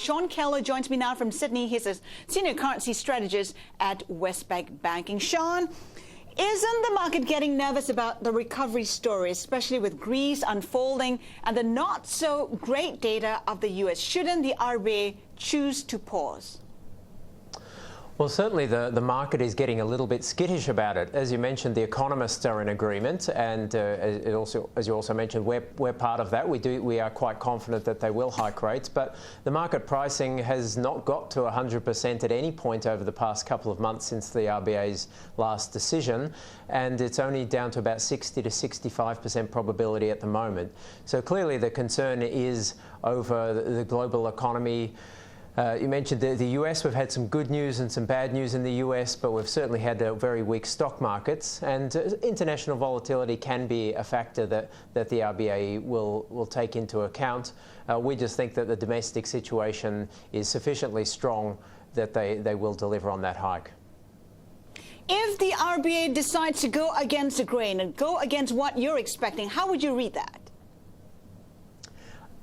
Sean Callow joins me now from Sydney. He's a senior currency strategist at Westpac Banking. Sean, isn't the market getting nervous about the recovery story, especially with Greece unfolding and the not-so-great data of the US? Shouldn't the RBA choose to pause? Well, certainly the market is getting a little bit skittish about it. As you mentioned, the economists are in agreement, and as you also mentioned, we're part of that. We are quite confident that they will hike rates, but the market pricing has not got to 100% at any point over the past couple of months since the RBA's last decision, and it's only down to about 60 to 65% probability at the moment. So clearly the concern is over the global economy. You mentioned the US. We've had some good news and some bad news in the US, but we've certainly had very weak stock markets, and international volatility can be a factor that the RBA will take into account. We just think that the domestic situation is sufficiently strong that they will deliver on that hike. If the RBA decides to go against the grain and go against what you're expecting, how would you read that?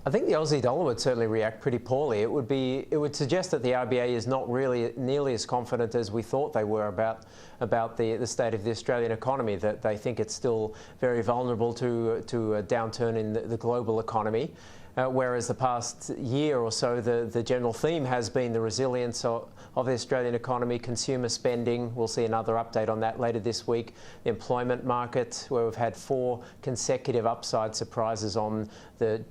I think the Aussie dollar would certainly react pretty poorly. It would suggest that the RBA is not really nearly as confident as we thought they were about the state of the Australian economy, that they think it's still very vulnerable to a downturn in the global economy. Whereas the past year or so, the general theme has been the resilience of the Australian economy, consumer spending. We'll see another update on that later this week. The employment market, where we've had 4 consecutive upside surprises on the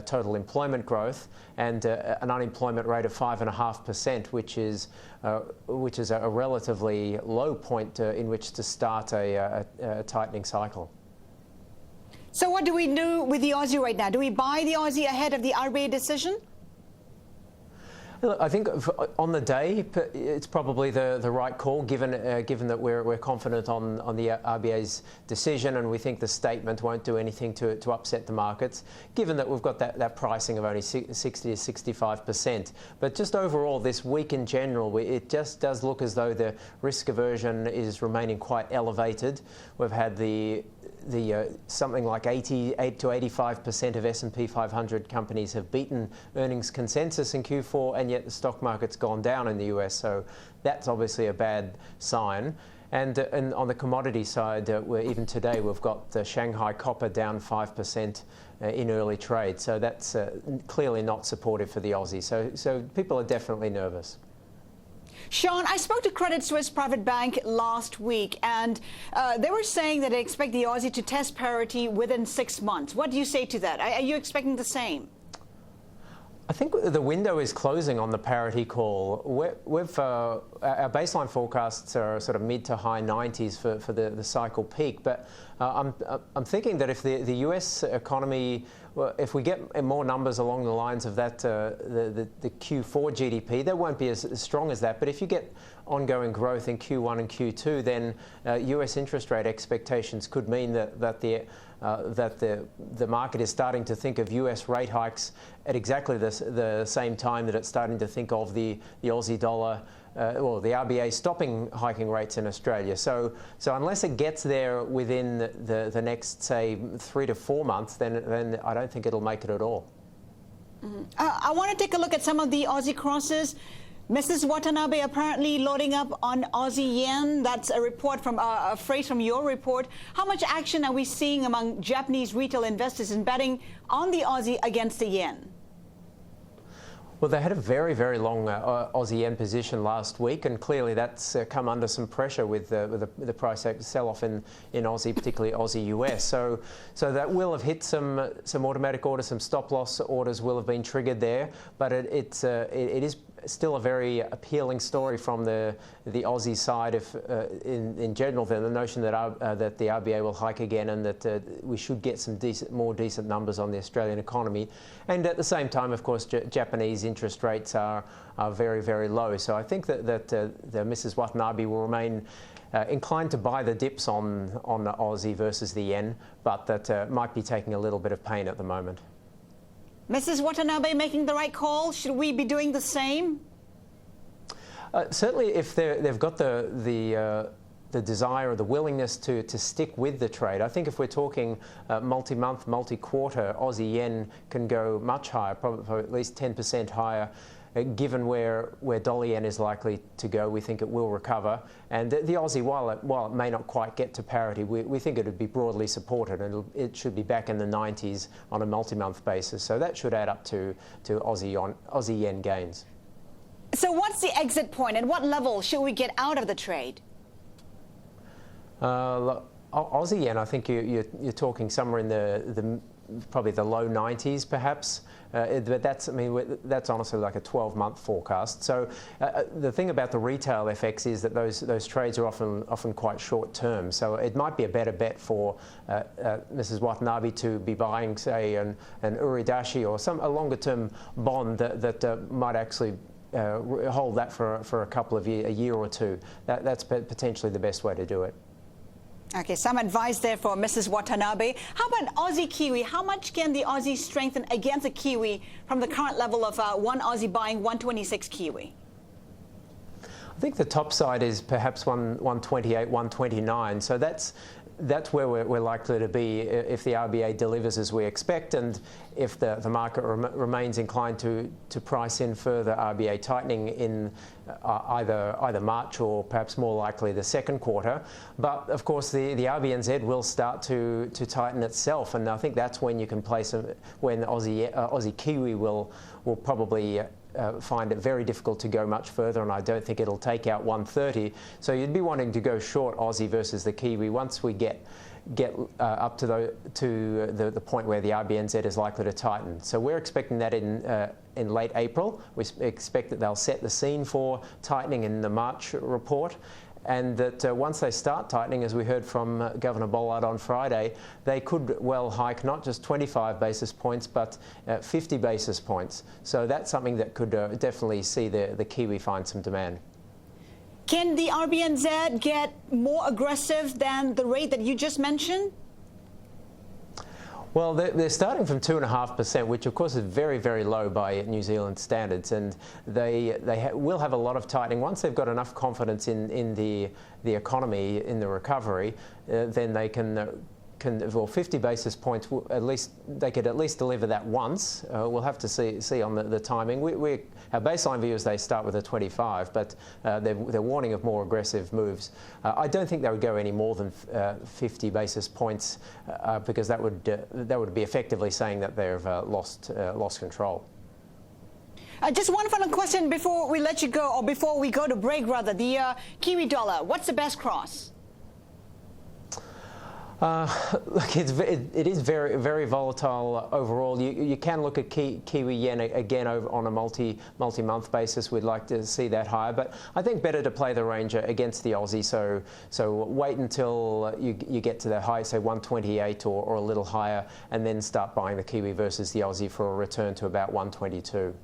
total employment growth, and an unemployment rate of 5.5%, which is a relatively low point in which to start a tightening cycle. So what do we do with the Aussie right now? Do we buy the Aussie ahead of the RBA decision? I think on the day, it's probably the right call, given that we're confident on the RBA's decision, and we think the statement won't do anything to upset the markets, given that we've got that pricing of only 60 to 65%. But just overall, this week in general, it just does look as though the risk aversion is remaining quite elevated. We've had something like 88 to 85% of S&P 500 companies have beaten earnings consensus in Q4, and yet the stock market's gone down in the US, so that's obviously a bad sign. And on the commodity side, even today we've got the Shanghai copper down 5% in early trade, so that's clearly not supportive for the Aussie. So people are definitely nervous. Sean, I spoke to Credit Suisse Private Bank last week, and they were saying that they expect the Aussie to test parity within 6 months. What do you say to that? Are you expecting the same? I think the window is closing on the parity call. Our baseline forecasts are sort of mid to high 90s for the cycle peak, but I'm thinking that if the US economy, if we get more numbers along the lines of that, the Q4 GDP, that won't be as strong as that. But if you get ongoing growth in Q1 and Q2, then US interest rate expectations could mean that the market is starting to think of US rate hikes at exactly the same time that it's starting to think of the Aussie dollar, or the RBA stopping hiking rates in Australia. So unless it gets there within the next, say, 3 to 4 months, then I don't think it'll make it at all. Mm-hmm. I want to take a look at some of the Aussie crosses. Mrs. Watanabe apparently loading up on Aussie yen. That's a report from a phrase from your report. How much action are we seeing among Japanese retail investors in betting on the Aussie against the yen? Well, they had a very, very long Aussie yen position last week, and clearly that's come under some pressure with the price sell-off in Aussie, particularly Aussie US. So that will have hit some automatic orders, some stop-loss orders will have been triggered there, but it is still a very appealing story from the Aussie side. In general, the notion that the RBA will hike again, and that we should get some more decent numbers on the Australian economy, and at the same time, of course, Japanese interest rates are very, very low. So I think that the Mrs. Watanabe will remain inclined to buy the dips on the Aussie versus the yen, but that might be taking a little bit of pain at the moment. Mrs. Watanabe making the right call. Should we be doing the same? Certainly, if they've got the desire or the willingness to stick with the trade. I think if we're talking multi-month, multi-quarter, Aussie yen can go much higher, probably at least 10% higher. Given where dollar yen is likely to go, we think it will recover. And the Aussie, while it may not quite get to parity, we think it would be broadly supported, and it should be back in the 90s on a multi-month basis. So that should add up to Aussie yen gains. So what's the exit point, and what level should we get out of the trade? Aussie yen, I think you're talking somewhere in probably the low 90s, perhaps. But that's honestly like a 12-month forecast. So the thing about the retail FX is that those trades are often quite short term. So it might be a better bet for Mrs. Watanabe to be buying, say, an uridashi or a longer term bond that might actually hold that for a couple of a year or two. That's potentially the best way to do it. Okay, some advice there for Mrs. Watanabe. How about Aussie Kiwi? How much can the Aussie strengthen against the Kiwi from the current level of 1 Aussie buying 126 Kiwi? I think the top side is perhaps 128, 129. So that's where we're likely to be if the RBA delivers as we expect, and if the market remains inclined to price in further RBA tightening in either March or perhaps more likely the second quarter. But of course the RBNZ will start to tighten itself, and I think that's when you can place when Aussie Kiwi will probably find it very difficult to go much further, and I don't think it'll take out 130. So you'd be wanting to go short Aussie versus the Kiwi once we get up to the point where the RBNZ is likely to tighten. So we're expecting that in late April. We expect that they'll set the scene for tightening in the March report, and that once they start tightening, as we heard from Governor Bollard on Friday, they could well hike not just 25 basis points, but 50 basis points. So that's something that could definitely see the Kiwi find some demand. Can the RBNZ get more aggressive than the rate that you just mentioned? Well, they're starting from 2.5%, which of course is very, very low by New Zealand standards, and they will have a lot of tightening. Once they've got enough confidence in the economy, in the recovery, then they can 50 basis points, they could at least deliver that once. We'll have to see on the timing. Our baseline view is they start with a 25, but they're warning of more aggressive moves. I don't think they would go any more than 50 basis points because that would be effectively saying that they've lost control. Just one final question before we let you go, or before we go to break rather. The Kiwi dollar, what's the best cross? Look, it is very, very volatile overall. You can look at Kiwi yen again on a multi-month basis. We'd like to see that higher, but I think better to play the range against the Aussie. So wait until you get to the high, say 128 or a little higher, and then start buying the Kiwi versus the Aussie for a return to about 122.